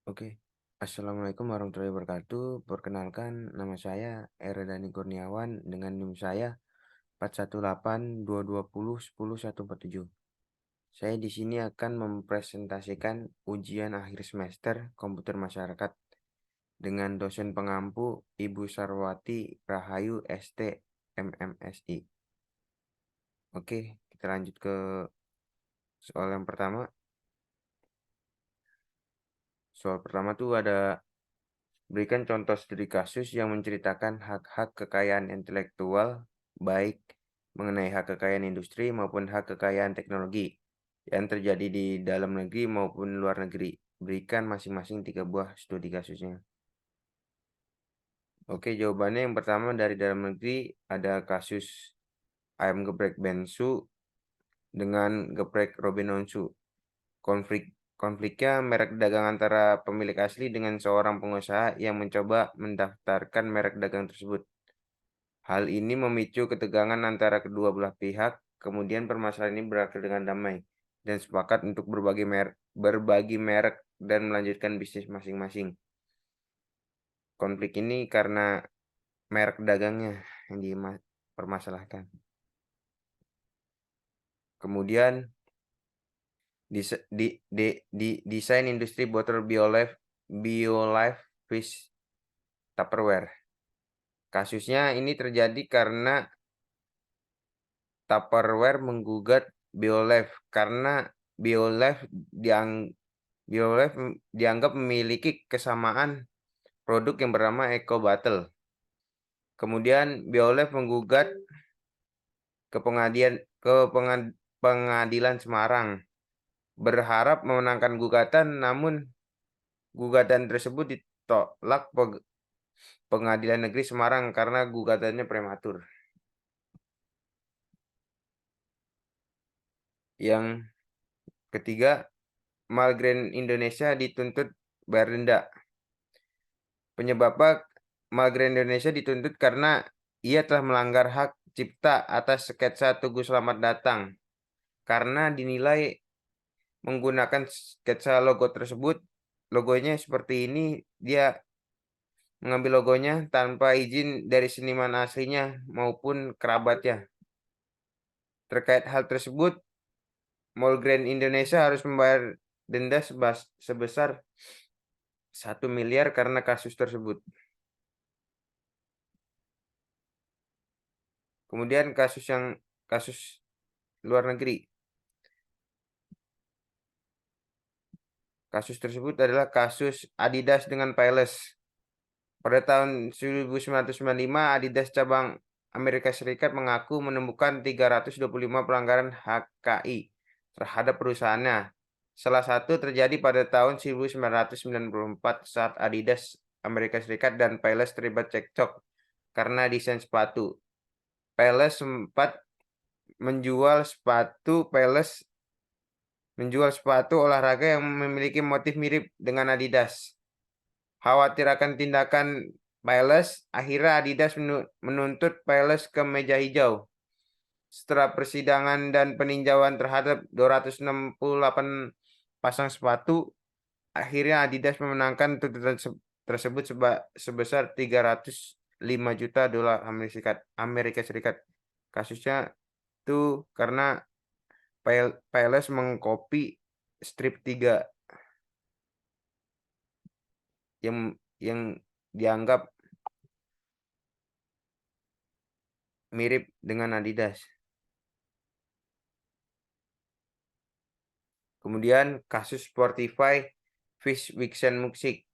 Oke. Assalamualaikum warahmatullahi wabarakatuh. Perkenalkan, nama saya Eredani Kurniawan dengan NIM saya 418220147. Saya di sini akan mempresentasikan ujian akhir semester komputer masyarakat dengan dosen pengampu Ibu Sarwati Rahayu ST MMSI. Oke, kita lanjut ke soal yang pertama. Soal pertama tuh ada berikan contoh studi kasus yang menceritakan hak-hak kekayaan intelektual, baik mengenai hak kekayaan industri maupun hak kekayaan teknologi yang terjadi di dalam negeri maupun luar negeri. Berikan masing-masing 3 buah studi kasusnya. Oke, jawabannya yang pertama dari dalam negeri ada kasus ayam geprek Bensu dengan geprek Robinonsu. Konfliknya merek dagang antara pemilik asli dengan seorang pengusaha yang mencoba mendaftarkan merek dagang tersebut. Hal ini memicu ketegangan antara kedua belah pihak, kemudian permasalahan ini berakhir dengan damai dan sepakat untuk berbagi merek dan melanjutkan bisnis masing-masing. Konflik ini karena merek dagangnya yang dipermasalahkan. Kemudian desain industri botol BioLife Fish Tupperware. Kasusnya ini terjadi karena Tupperware menggugat BioLife karena BioLife dianggap memiliki kesamaan produk yang bernama Eco Bottle. Kemudian BioLife menggugat ke pengadilan Semarang, berharap memenangkan gugatan, namun gugatan tersebut ditolak Pengadilan Negeri Semarang karena gugatannya prematur. Yang ketiga, Malgrain Indonesia dituntut bayar denda. Penyebab Malgrain Indonesia dituntut karena ia telah melanggar hak cipta atas sketsa Tugu Selamat Datang karena dinilai menggunakan sketsa logo tersebut, logonya seperti ini, dia mengambil logonya tanpa izin dari seniman aslinya maupun kerabatnya. Terkait hal tersebut, Malgrain Indonesia harus membayar denda sebesar 1 miliar karena kasus tersebut. Kemudian kasus luar negeri. Kasus tersebut adalah kasus Adidas dengan Payless. Pada tahun 1995, Adidas cabang Amerika Serikat mengaku menemukan 325 pelanggaran HKI terhadap perusahaannya. Salah satu terjadi pada tahun 1994 saat Adidas Amerika Serikat dan Payless terlibat cekcok karena desain sepatu. Payless sempat menjual sepatu olahraga yang memiliki motif mirip dengan Adidas. Khawatir akan tindakan Payless, akhirnya Adidas menuntut Payless ke meja hijau. Setelah persidangan dan peninjauan terhadap 268 pasang sepatu, akhirnya Adidas memenangkan tuntutan tersebut sebesar 305 juta dolar Amerika Serikat. Kasusnya itu karena Payless mengcopy strip 3 yang dianggap mirip dengan Adidas. Kemudian kasus Spotify Vixen Music.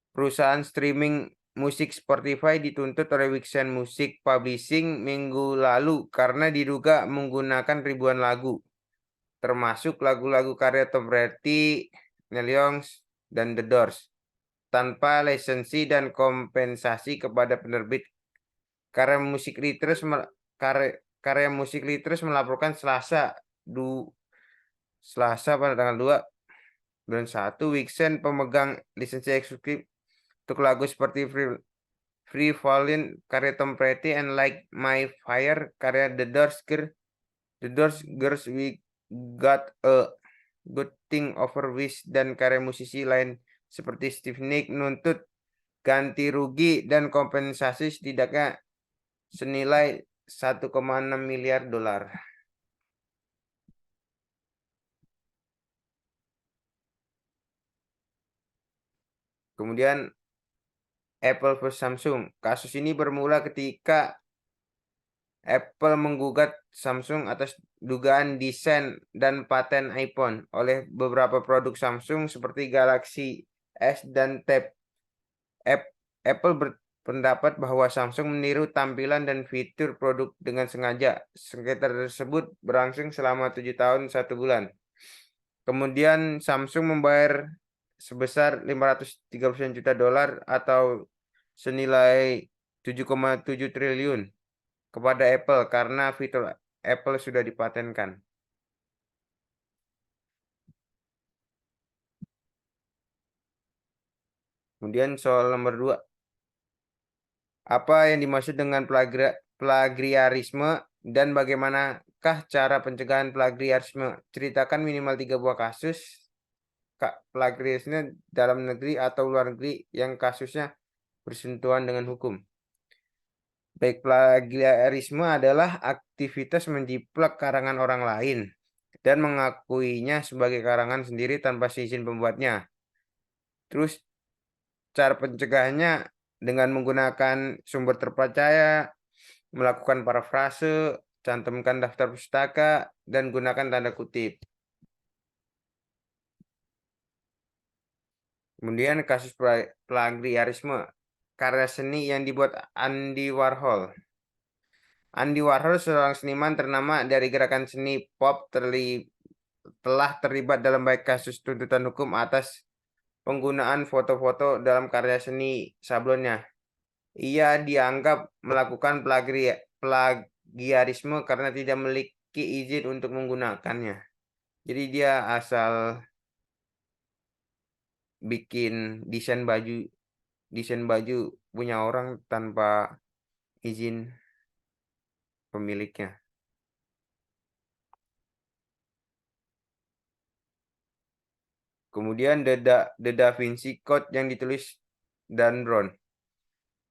Perusahaan streaming musik Spotify dituntut oleh Vixen Music Publishing minggu lalu karena diduga menggunakan ribuan lagu, termasuk lagu-lagu karya Tom Petty, Neil Young, dan The Doors, tanpa lisensi dan kompensasi kepada penerbit. Karya Musik Literature melaporkan Selasa pada tanggal 2 bulan 1, Vixen pemegang lisensi eksklusif untuk lagu seperti Free Fallin' karya Tom Petty and Like My Fire karya The Doors Girls We Got A Good Thing Over Wish, dan karya musisi lain seperti Steve Nicks menuntut ganti rugi dan kompensasi setidaknya senilai 1,6 miliar dolar. Kemudian Apple vs Samsung. Kasus ini bermula ketika Apple menggugat Samsung atas dugaan desain dan paten iPhone oleh beberapa produk Samsung seperti Galaxy S dan Tab. Apple berpendapat bahwa Samsung meniru tampilan dan fitur produk dengan sengaja. Sengketa tersebut berlangsung selama 7 tahun 1 bulan. Kemudian Samsung membayar sebesar 539 juta dolar atau senilai 7,7 triliun kepada Apple karena fitur Apple sudah dipatenkan. Kemudian soal nomor 2. Apa yang dimaksud dengan plagiarisme dan bagaimanakah cara pencegahan plagiarisme? Ceritakan minimal 3 buah kasus plagiarisme dalam negeri atau luar negeri yang kasusnya bersentuhan dengan hukum. Baik, plagiarisme adalah aktivitas menjiplak karangan orang lain dan mengakuinya sebagai karangan sendiri tanpa izin pembuatnya. Terus cara pencegahannya dengan menggunakan sumber terpercaya, melakukan parafrase, cantumkan daftar pustaka, dan gunakan tanda kutip. Kemudian kasus plagiarisme, karya seni yang dibuat Andy Warhol. Andy Warhol seorang seniman ternama dari gerakan seni pop telah terlibat dalam banyak kasus tuntutan hukum atas penggunaan foto-foto dalam karya seni sablonnya. Ia dianggap melakukan plagiarisme karena tidak memiliki izin untuk menggunakannya. Jadi dia asal bikin desain baju punya orang tanpa izin pemiliknya. Kemudian The Da Vinci Code yang ditulis Dan Brown.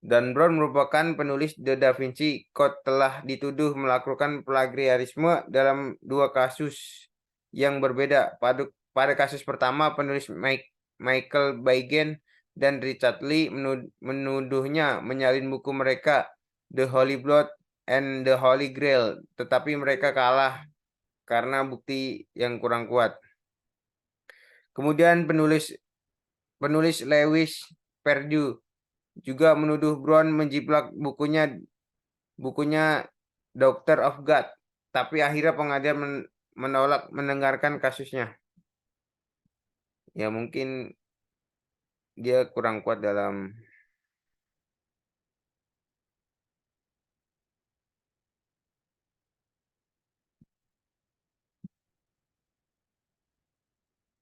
Dan Brown merupakan penulis The Da Vinci Code, telah dituduh melakukan plagiarisme dalam 2 kasus yang berbeda. Pada kasus pertama, penulis Michael Baigen dan Richard Lee menuduhnya menyalin buku mereka The Holy Blood and the Holy Grail, tetapi mereka kalah karena bukti yang kurang kuat. Kemudian penulis Lewis Perdue juga menuduh Brown menjiplak bukunya Doctor of God, tapi akhirnya pengadilan menolak mendengarkan kasusnya. Ya mungkin dia kurang kuat dalam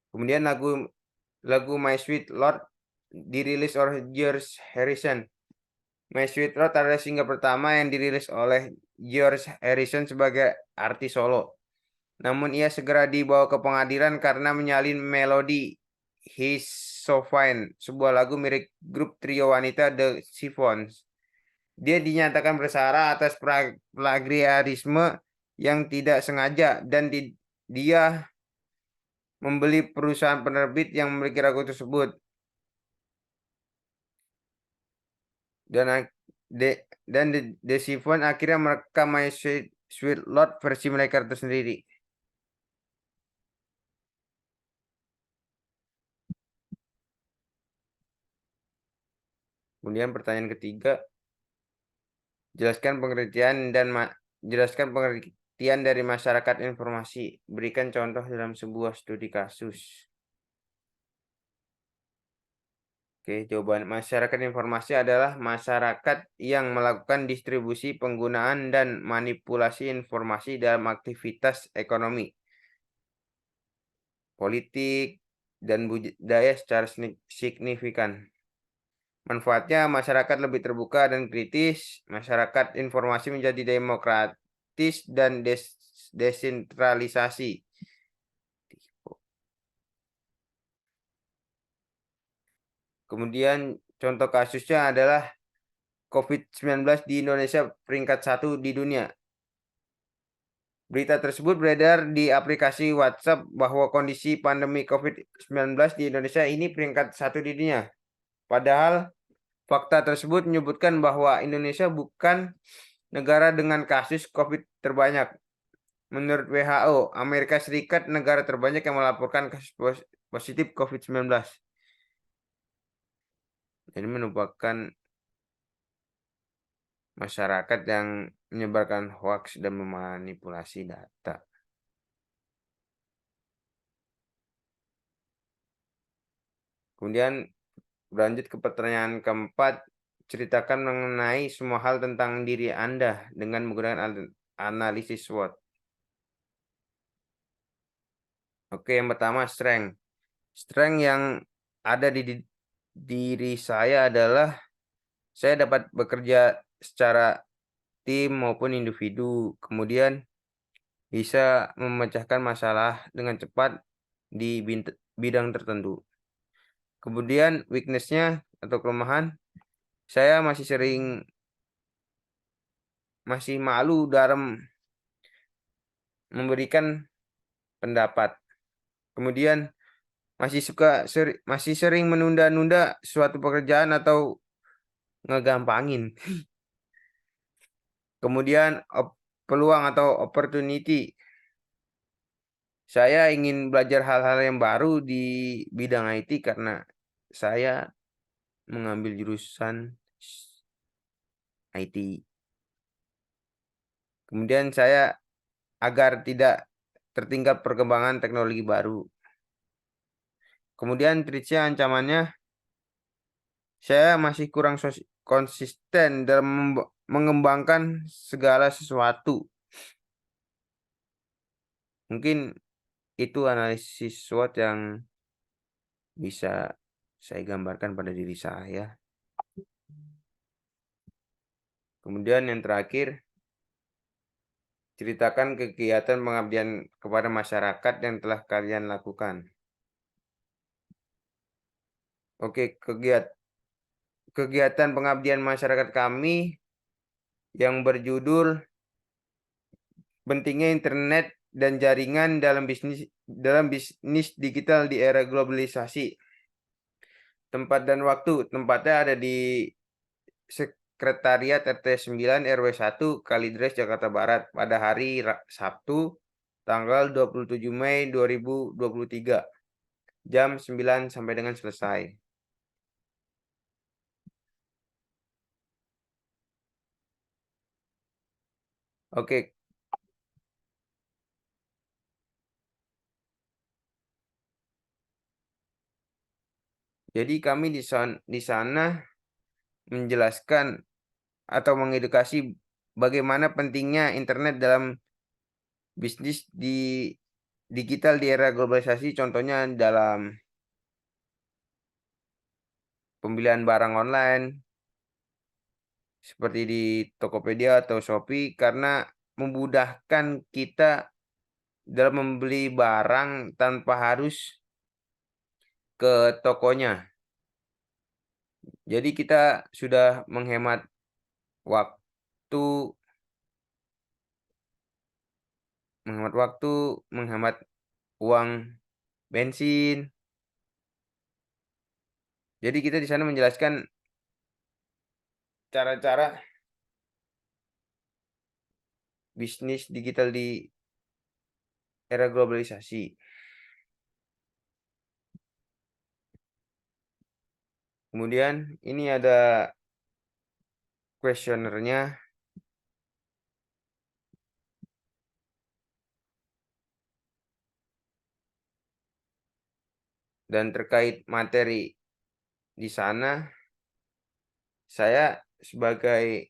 Kemudian lagu My Sweet Lord dirilis oleh George Harrison. My Sweet Lord adalah single pertama yang dirilis oleh George Harrison sebagai artis solo. Namun ia segera dibawa ke pengadilan karena menyalin melodi He's So Fine, sebuah lagu milik grup trio wanita The Chiffons. Dia dinyatakan bersalah atas plagiarisme yang tidak sengaja dan dia membeli perusahaan penerbit yang memiliki lagu tersebut. Dan The Chiffons akhirnya merekam My Sweet Lord versi mereka tersendiri. Kemudian pertanyaan ketiga, jelaskan pengertian dari masyarakat informasi. Berikan contoh dalam sebuah studi kasus. Oke, jawaban masyarakat informasi adalah masyarakat yang melakukan distribusi, penggunaan, dan manipulasi informasi dalam aktivitas ekonomi, politik, dan budaya secara signifikan. Manfaatnya, masyarakat lebih terbuka dan kritis, masyarakat informasi menjadi demokratis dan desentralisasi. Kemudian contoh kasusnya adalah COVID-19 di Indonesia peringkat 1 di dunia. Berita tersebut beredar di aplikasi WhatsApp bahwa kondisi pandemi COVID-19 di Indonesia ini peringkat 1 di dunia. Padahal fakta tersebut menyebutkan bahwa Indonesia bukan negara dengan kasus COVID terbanyak. Menurut WHO, Amerika Serikat negara terbanyak yang melaporkan kasus positif COVID-19. Ini merupakan masyarakat yang menyebarkan hoaks dan memanipulasi data. Kemudian berlanjut ke pertanyaan keempat, ceritakan mengenai semua hal tentang diri Anda dengan menggunakan analisis SWOT. Oke, yang pertama strength. Strength yang ada di diri saya adalah saya dapat bekerja secara tim maupun individu. Kemudian bisa memecahkan masalah dengan cepat di bidang tertentu. Kemudian weakness-nya atau kelemahan, saya masih malu dalam memberikan pendapat. Kemudian masih sering menunda-nunda suatu pekerjaan atau ngegampangin. Kemudian peluang atau opportunity. Saya ingin belajar hal-hal yang baru di bidang IT karena saya mengambil jurusan IT. Kemudian saya agar tidak tertinggal perkembangan teknologi baru. Kemudian triknya ancamannya, saya masih kurang konsisten dalam mengembangkan segala sesuatu. Mungkin itu analisis SWOT yang bisa saya gambarkan pada diri saya. Kemudian yang terakhir, ceritakan kegiatan pengabdian kepada masyarakat yang telah kalian lakukan. Oke, kegiatan pengabdian masyarakat kami yang berjudul pentingnya internet dan jaringan dalam bisnis digital di era globalisasi. Tempat dan waktu. Tempatnya ada di Sekretariat RT 9 RW 1 Kalidres Jakarta Barat pada hari Sabtu tanggal 27 Mei 2023 jam 9 sampai dengan selesai. Oke. Jadi kami di sana menjelaskan atau mengedukasi bagaimana pentingnya internet dalam bisnis di digital di era globalisasi, contohnya dalam pembelian barang online seperti di Tokopedia atau Shopee karena memudahkan kita dalam membeli barang tanpa harus ke tokonya. Jadi kita sudah menghemat waktu, menghemat uang bensin. Jadi kita di sana menjelaskan cara-cara bisnis digital di era globalisasi. Kemudian ini ada kuesionernya. Dan terkait materi di sana, saya sebagai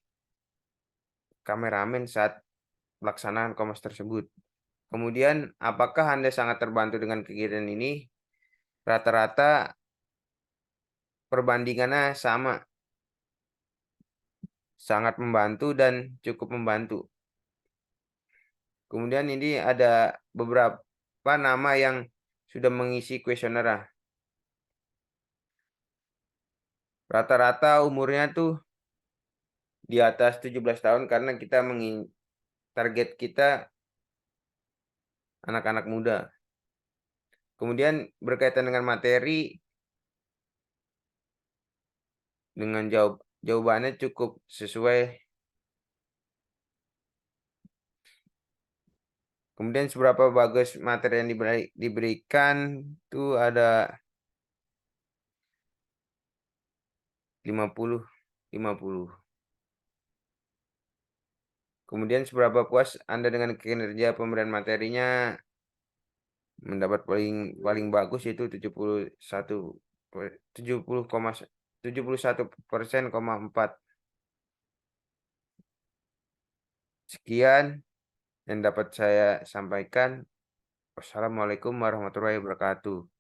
kameramen saat pelaksanaan Kompas tersebut. Kemudian, apakah Anda sangat terbantu dengan kegiatan ini? Rata-rata perbandingannya sama. Sangat membantu dan cukup membantu. Kemudian ini ada beberapa nama yang sudah mengisi kuesioner. Rata-rata umurnya tuh di atas 17 tahun karena kita target kita anak-anak muda. Kemudian berkaitan dengan materi, dengan jawabannya cukup sesuai. Kemudian seberapa bagus materi yang diberikan itu ada 50-50. Kemudian seberapa puas Anda dengan kinerja pemberian materinya, mendapat paling bagus itu 71,4. Sekian yang dapat saya sampaikan. Wassalamualaikum warahmatullahi wabarakatuh.